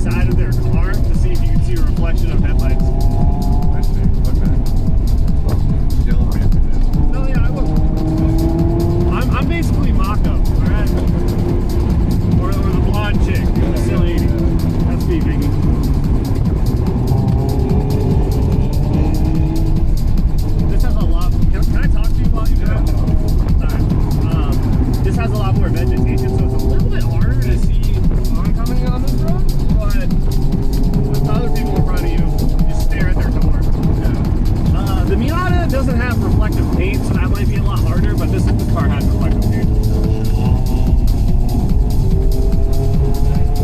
side of their car to see if you can see a reflection of headlights. I see. Okay. Yellow rampant. No, yeah, I will. I'm basically Mako, alright? Or the blonde chick, the silly 80. That's me, Biggie. This has a lot. Can I talk to you while you do it? Alright. This has a lot more vegetation, so it's a little bit harder to see oncoming on this road. But with other people in front of you, just stare at their door. Yeah. The Miata doesn't have reflective paint, so that might be a lot harder, but this car has reflective paint.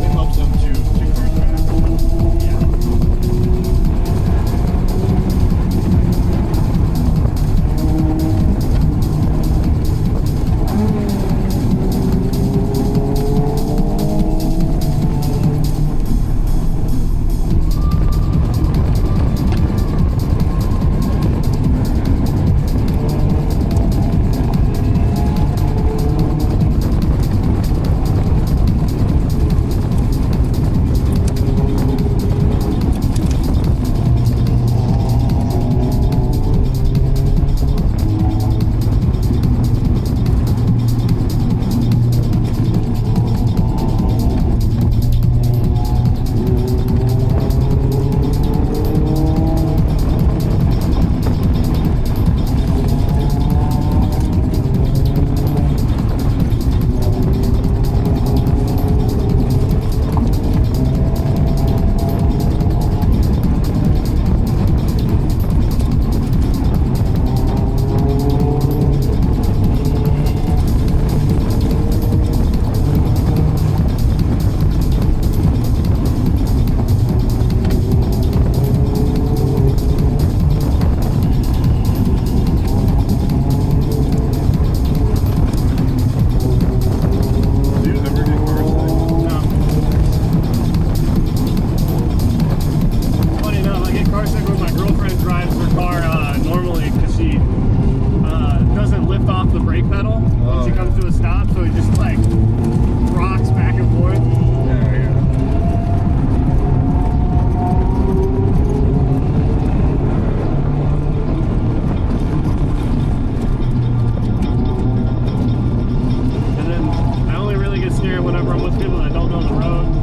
It helps them to cars back. Yeah. Do you ever get car sick? No. Funny enough, I get car sick when my girlfriend drives her car normally because she doesn't lift off the brake pedal when she comes to a stop, so it just like rocks back and forth. Yeah, yeah. And then I only really get scared whenever I'm with people that don't know the road.